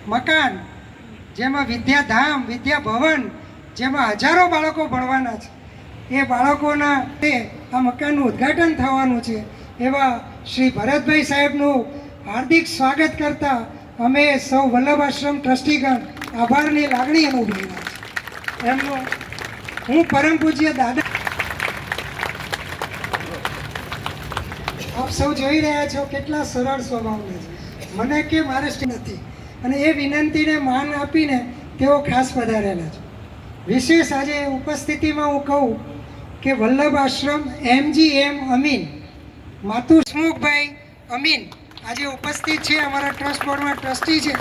મકાન, જેમાં વિદ્યાધામ, વિદ્યાભવન, જેમાં હજારો બાળકો ભણવાના છે, એ બાળકોના આ મકાનનું ઉદ્ઘાટન થવાનું છે એવા શ્રી ભરતભાઈ સાહેબનું હાર્દિક સ્વાગત કરતા અમે સૌ વલ્લભ આશ્રમ ટ્રસ્ટીગણ આભારની લાગણી અનુભવી છે. એમનું હું પરમ પૂજ્ય દાદા, આપ સૌ જોઈ રહ્યા છો કેટલા સરળ સ્વભાવના છે. મને કે મારે નથી, અને એ વિનંતીને માન આપીને તેઓ ખાસ પધારેલા છે. વિશેષ આજે ઉપસ્થિતિમાં હું કહું કે વલ્લભ આશ્રમ MGM અમીન, માતુ હસમુખભાઈ અમીન આજે ઉપસ્થિત છે, અમારા ટ્રસ્ટ બોર્ડમાં ટ્રસ્ટી છે.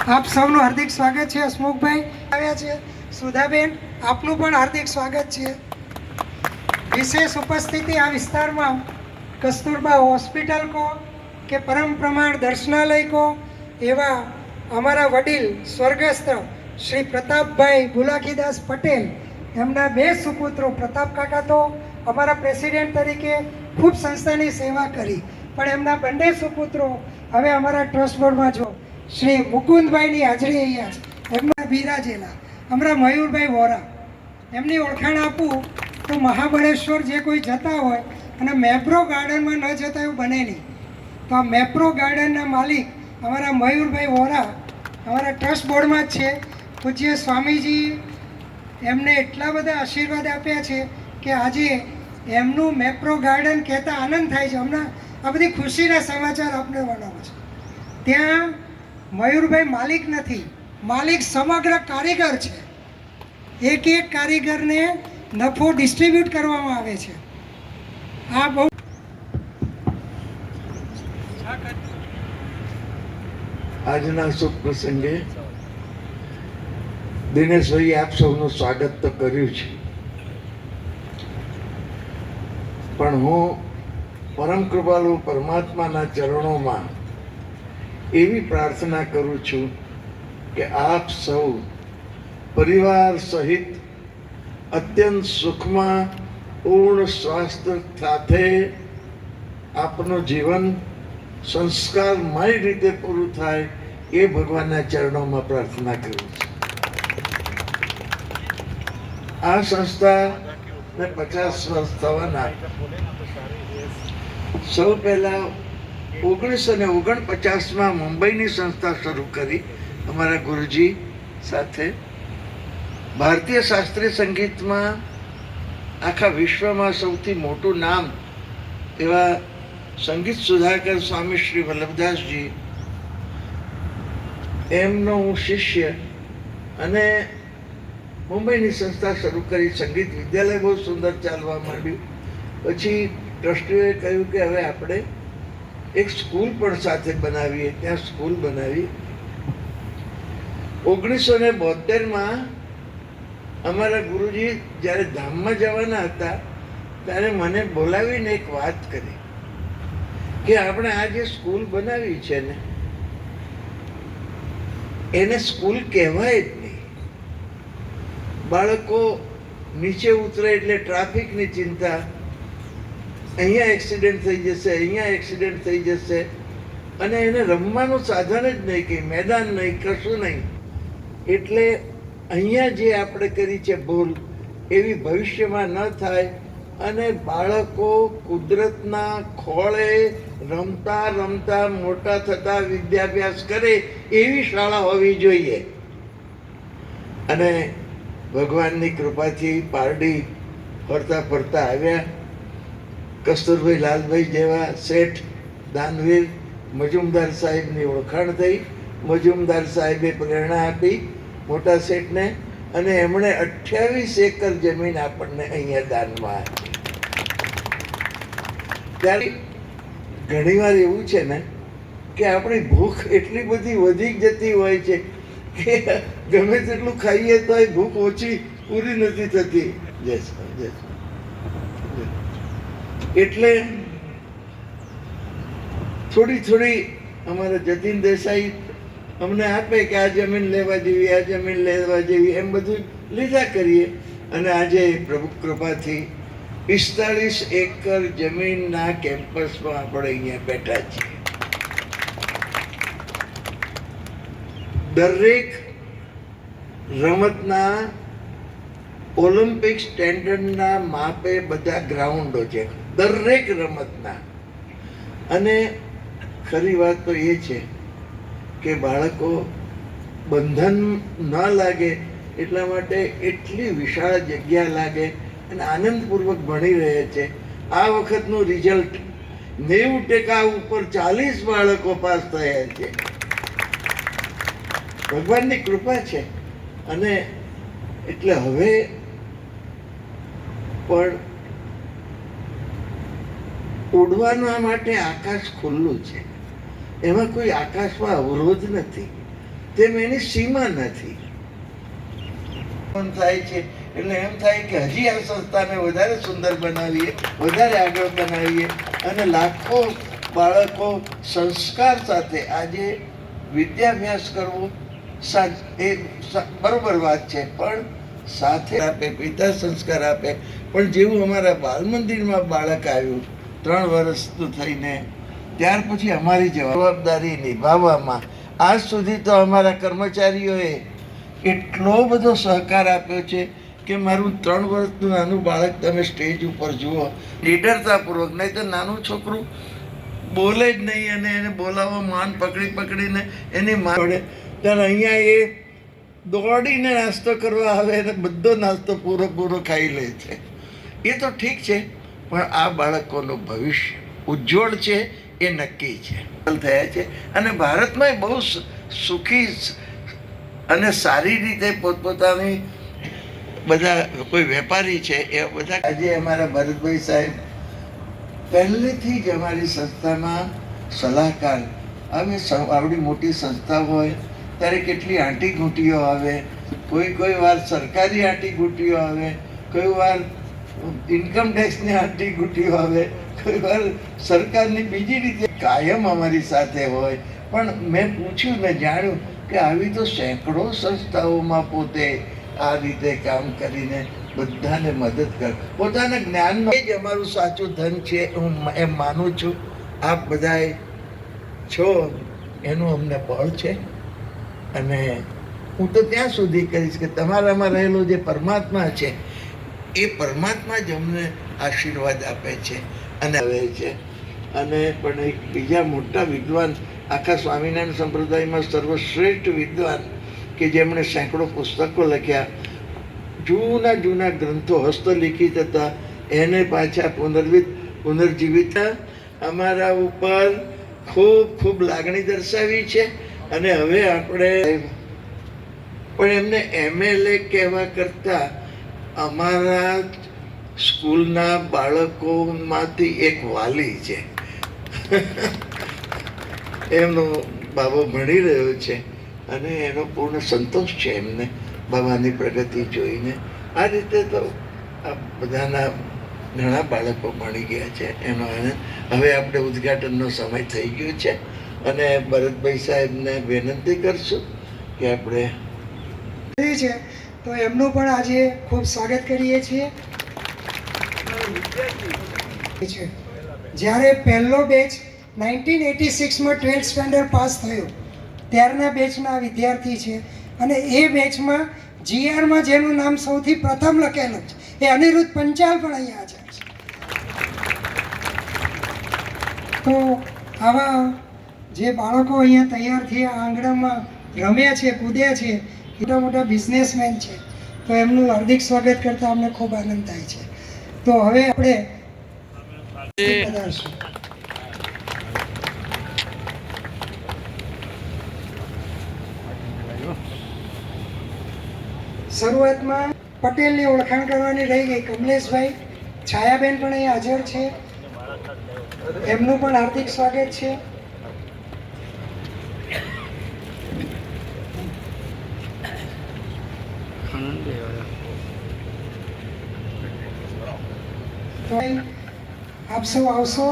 આપ સૌનું હાર્દિક સ્વાગત છે. હસમુખભાઈ આવ્યા છે. સુધાબેન, આપનું પણ હાર્દિક સ્વાગત છે. વિશેષ ઉપસ્થિતિ આ વિસ્તારમાં કસ્તુરબા હોસ્પિટલ કો કે પરમ પ્રમાણ દર્શનાલય કો એવા અમારા વડીલ સ્વર્ગસ્થ શ્રી પ્રતાપભાઈ બુલાખીદાસ પટેલ, એમના 2 સુપુત્રો, પ્રતાપ કાકા તો અમારા પ્રેસિડેન્ટ તરીકે ખૂબ સંસ્થાની સેવા કરી, પણ એમના બંને સુપુત્રો હવે અમારા ટ્રસ્ટ બોર્ડમાં જો શ્રી મુકુંદભાઈની હાજરી અહીંયા છે, એમના બિરાજેલા અમારા મયુરભાઈ વોરા. એમની ઓળખાણ આપું તો મહાબળેશ્વર જે કોઈ જતા હોય અને મેપ્રો ગાર્ડનમાં ન જતા એવું બને નહીં, તો આ મેપ્રો ગાર્ડનના માલિક અમારા મયુરભાઈ વોરા અમારા ટ્રસ્ટ બોર્ડમાં જ છે. પૂજ્ય સ્વામીજી એમને એટલા બધા આશીર્વાદ આપ્યા છે કે આજે એમનું મેપ્રો ગાર્ડન કહેતા આનંદ થાય છે. હમણાં આ બધી ખુશીના સમાચાર આપણે વડાવો છે. ત્યાં મયુરભાઈ માલિક નથી, માલિક સમગ્ર કારીગર છે. એક એક કારીગરને નફો ડિસ્ટ્રીબ્યુટ કરવામાં આવે છે. આ બહુ આજના શુભ પ્રસંગે દિનેશભાઈ આપ સૌનું સ્વાગત તો કર્યું છે, પણ હું પરમ કૃપાળુ પરમાત્માના ચરણોમાં એવી પ્રાર્થના કરું છું કે આપ સૌ પરિવાર સહિત અત્યંત સુખમાં પૂર્ણ સ્વાસ્થ્ય સાથે આપનું જીવન સંસ્કારમય રીતે પૂરું થાય એ ભગવાનના ચરણોમાં પ્રાર્થના કરું છું. આ સંસ્થાને 50 વર્ષ થવાના. સૌ પહેલા 1949માં મુંબઈની સંસ્થા શરૂ કરી અમારા ગુરુજી સાથે. ભારતીય શાસ્ત્રીય સંગીતમાં આખા વિશ્વમાં સૌથી મોટું નામ એવા સંગીત સુધાકર સ્વામી શ્રી વલ્લભદાસજી, એમનો હું શિષ્ય, અને મુંબઈની સંસ્થા શરૂ કરી. સંગીત વિદ્યાલય બહુ સુંદર ચાલવા માંડ્યું. પછી ટ્રસ્ટીઓએ કહ્યું કે હવે આપણે એક સ્કૂલ પણ સાથે બનાવીએ. ત્યાં સ્કૂલ બનાવી. 1972માં અમારા ગુરુજી જ્યારે ધામમાં જવાના હતા ત્યારે મને બોલાવીને એક વાત કરી કે આપણે આ જે સ્કૂલ બનાવી છે ને એને સ્કૂલ કહેવાય જ નહીં. બાળકો નીચે ઉતરે એટલે ટ્રાફિકની ચિંતા, અહીંયા એક્સિડન્ટ થઈ જશે, અહીંયા એક્સિડન્ટ થઈ જશે, અને એને રમવાનું સાધન જ નહીં, કંઈ મેદાન નહીં, કશું નહીં. એટલે અહીંયા જે આપણે કરી છે ભૂલ એવી ભવિષ્યમાં ન થાય, અને બાળકો કુદરતના ખોળે રમતા રમતા મોટા થતા વિદ્યાભ્યાસ કરે એવી શાળા હોવી જોઈએ. અને ભગવાનની કૃપાથી પારડી ફરતા ફરતા આવ્યા. કસ્તુરભાઈ લાલભાઈ જેવા શેઠ દાનવીર મજુમદાર સાહેબની ઓળખાણ થઈ. મજુમદાર સાહેબે પ્રેરણા આપી મોટા શેઠને, અને એમણે 28 એકર જમીન આપણને અહીંયા દાનમાં આપી. ત્યારે ઘણીવાર એવું છે ને કે આપણી ભૂખ એટલી બધી વધી જતી હોય છે કે ગમે તેટલું ખાઈએ તો એ ભૂખ ઓછી પૂરી નથી થતી. એટલે થોડી થોડી અમારા જતીન દેસાઈ અમને આપે કે આ જમીન લેવા જેવી, આ જમીન લેવા જેવી, એમ બધું લીધા કરીએ. અને આજે પ્રભુ કૃપાથી 45 એકર જમીનના કેમ્પસમાં આપણે અહીંયા બેઠા છીએ. દરેક રમતના ઓલિમ્પિક સ્ટેન્ડર્ડના માપે બધા ગ્રાઉન્ડો છે, દરેક રમતના. અને ખરી વાત તો એ છે કે બાળકો બંધન ન લાગે એટલા માટે એટલી વિશાળ જગ્યા લાગે અને આનંદપૂર્વક ભણી રહે છે. આ વખતનું રિઝલ્ટ 90% ઉપર 40 બાળકો પાસ થયા છે. ભગવાનની કૃપા છે. અને એટલે હવે પણ ઉડવાના માટે આકાશ ખુલ્લું છે, એમાં કોઈ આકાશમાં અવરોધ નથી, તેમ એની સીમા નથી. એમ થાય છે એટલે એમ થાય કે હજી આ સંસ્થાને વધારે સુંદર બનાવીએ, વધારે આગળ બનાવીએ અને લાખો બાળકો સંસ્કાર સાથે આજે વિદ્યાભ્યાસ કરવો એ બરોબર વાત છે, પણ સાથે આપે, પિતા સંસ્કાર આપે. પણ જેવું અમારા બાલ મંદિરમાં બાળક આવ્યું 3 વર્ષનું થઈને, ત્યાર પછી અમારી જવાબદારી નિભાવવામાં આજ સુધી તો અમારા કર્મચારીઓએ એટલો બધો સહકાર આપ્યો છે કે મારું 3 વર્ષનું નાનું બાળક તમે સ્ટેજ ઉપર જુઓ, નિડરતાપૂર્વક, નહીં તો નાનું છોકરું બોલે જ નહીં અને એને બોલાવો માન પકડીને એની માન વડે, ત્યારે અહીંયા એ દોડીને નાસ્તો કરવા આવે અને બધો નાસ્તો પૂરો ખાઈ લે છે. એ તો ઠીક છે, પણ આ બાળકોનું ભવિષ્ય ઉજ્જવળ છે એ નક્કી છે. થયા છે અને ભારતમાં બહુ સુખી અને સારી રીતે પોતપોતાની બધા કોઈ વેપારી છે એ બધા. આજે અમારા ભરતભાઈ સાહેબ પહેલેથી જ અમારી સંસ્થામાં સલાહકાર. હવે આવડી મોટી સંસ્થા હોય ત્યારે કેટલી આંટી ઘૂંટીઓ આવે, કોઈ વાર સરકારી આંટી ઘૂંટીઓ આવે, કોઈ વાર ઇન્કમ ટેક્સની આંટી ઘૂંટીઓ આવે, કોઈ વાર સરકારની બીજી રીતે કાયમ અમારી સાથે હોય. પણ મેં પૂછ્યું, મેં જાણ્યું કે આવી તો સેંકડો સંસ્થાઓમાં પોતે આ રીતે કામ કરીને બધાને મદદ કર. પોતાના જ્ઞાનનો જ અમારું સાચું ધન છે, હું એમ માનું છું. આપ બધાએ છો એનું અમને બળ છે. અને હું તો ત્યાં સુધી કહીશ કે તમારામાં રહેલો જે પરમાત્મા છે એ પરમાત્મા જ અમને આશીર્વાદ આપે છે અને આવે છે. અને પણ એક બીજા મોટા વિદ્વાન, આખા સ્વામિનારાયણ સંપ્રદાયમાં સર્વશ્રેષ્ઠ વિદ્વાન કે જેમણે સેંકડો પુસ્તકો લખ્યા, જૂના ગ્રંથો હસ્તલિખિત હતા, એને પાછા પુનર્જીવિત અમારા ઉપર ખૂબ લાગણી દર્શાવી છે. અને હવે આપણે પણ એમને MLA કહેવા કરતાં અમારા સ્કૂલના બાળકોમાંથી એક વાલી છે. એમનો બાબો ભણી રહ્યો છે અને એનો પૂર્ણ સંતોષ છે એમને બાબાની પ્રગતિ જોઈને. આ રીતે તો આ બધાના ઘણા બાળકો ભણી ગયા છે એનો આનંદ. હવે આપણે ઉદ્ઘાટનનો સમય થઈ ગયો છે અને ભરતભાઈ સાહેબને વિનંતી કરશું કે આપણે છે તો એમનું પણ આજે ખૂબ સ્વાગત કરીએ છીએ. જ્યારે પહેલો બેચ 1986માં 12th સ્ટાન્ડર્ડ પાસ થયો ત્યારના બેચના વિદ્યાર્થી છે અને એ બેચમાં GRમાં જેનું નામ સૌથી પ્રથમ લખેલું છે એ અનિરુદ્ધ પંચાલ પણ અહીંયા હાજર છે. તો આવા જે બાળકો અહીંયા તૈયાર થયા, આંગણામાં રમ્યા છે, કૂદ્યા છે, મોટા બિઝનેસમેન છે, તો એમનું હાર્દિક સ્વાગત કરતા અમને ખૂબ આનંદ થાય છે. તો હવે આપણે શરૂઆતમાં પટેલની ઓળખાણ કરવાની રહી ગઈ. કમલેશભાઈ, છાયાબેન પણ અહીંયા હાજર છે, એમનું પણ હાર્દિક સ્વાગત છે. આપ સૌ આવશો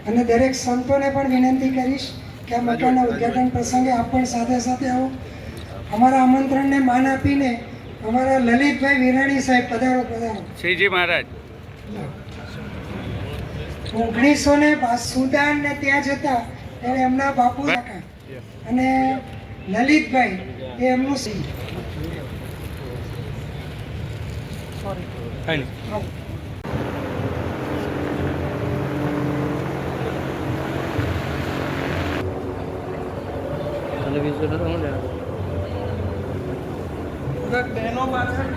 અને દરેક સંતોને પણ વિનંતી કરીશ કે આ મકાનના ઉદ્ઘાટન પ્રસંગે આપ પણ સાથે સાથે આવો. અમારા આમંત્રણને માન આપીને અમારા લલિતભાઈ વિરાણી સાહેબ પધારો. શ્રીજી મહારાજ 1952 ને ત્યાં જતા ત્યારે એમના બાપુ કાકા અને લલિતભાઈ એ એમનું બહેનો પાછળ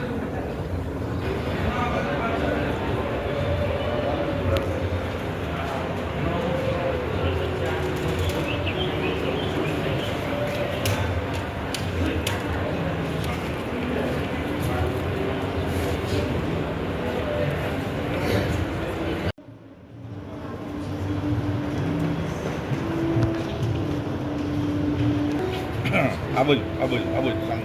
આ બાજુ સામે.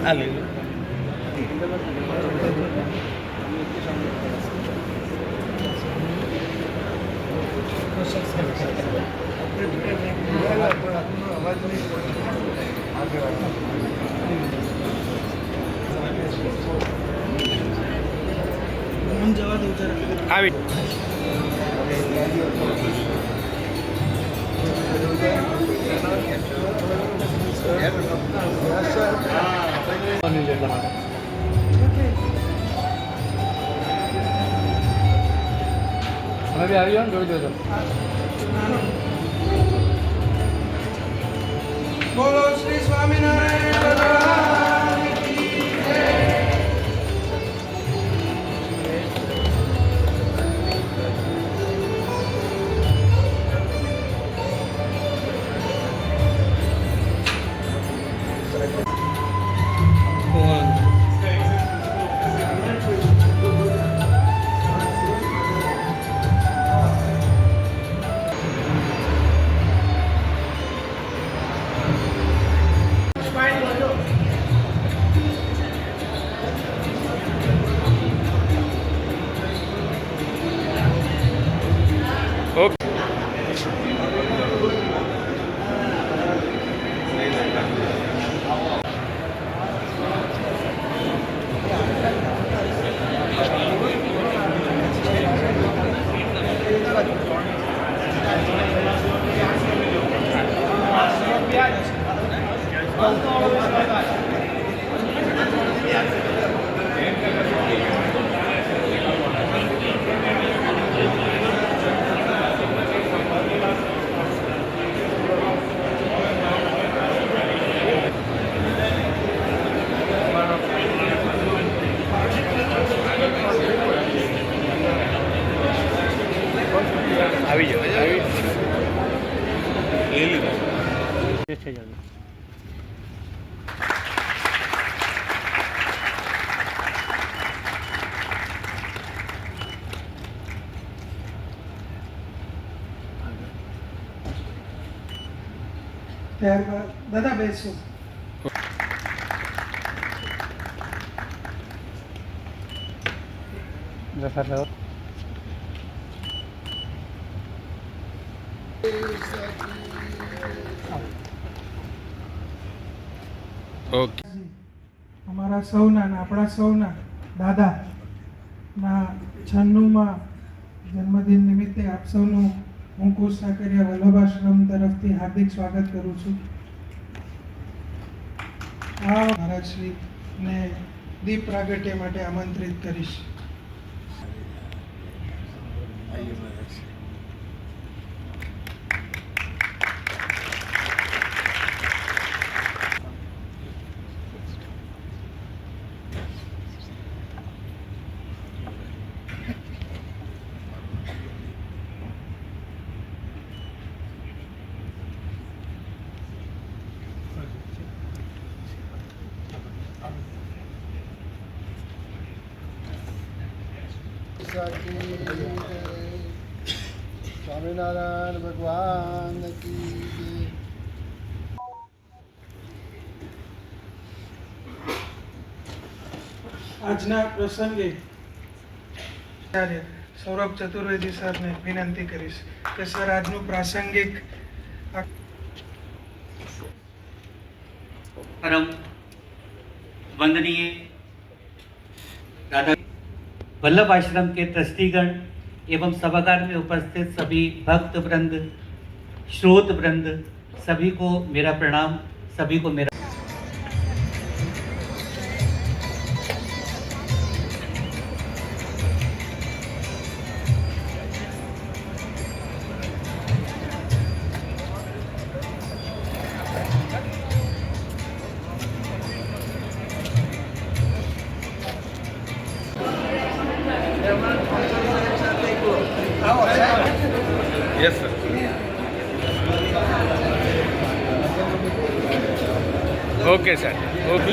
આ લઈ લો. આવી હવે આવી જાઓ ને જોઈ જોજો. બોલો શ્રી સ્વામિનારાયણ ભગવાન કી જય. આવી જાઓ આવી લઈ લીધો. ત્યારબાદ દાદા બેસો. ઓકે. અમારા સૌના અને આપણા સૌના દાદાના 96માં જન્મદિન નિમિત્તે આપ સૌનું હું કુશ સાકરિયા વલ્લભાશ્રમ તરફથી હાર્દિક સ્વાગત કરું છું. આ મહારાજશ્રીને દીપ પ્રાગટ્ય માટે આમંત્રિત કરીશ. સ્વામિનારાયણ ભગવાન કી જય. આજના પ્રસંગે આચાર્ય સૌરભ ચતુર્વેદી સરને વિનંતી કરીશ કે સર આજનું પ્રાસંગિક परम वंदनीय दादा वल्लभ आश्रम के ट्रस्टीगण एवं सभागार में उपस्थित सभी भक्त वृंद, श्रोत वृंद, सभी को मेरा प्रणाम, सभी को मेरा yes sir okay sir okay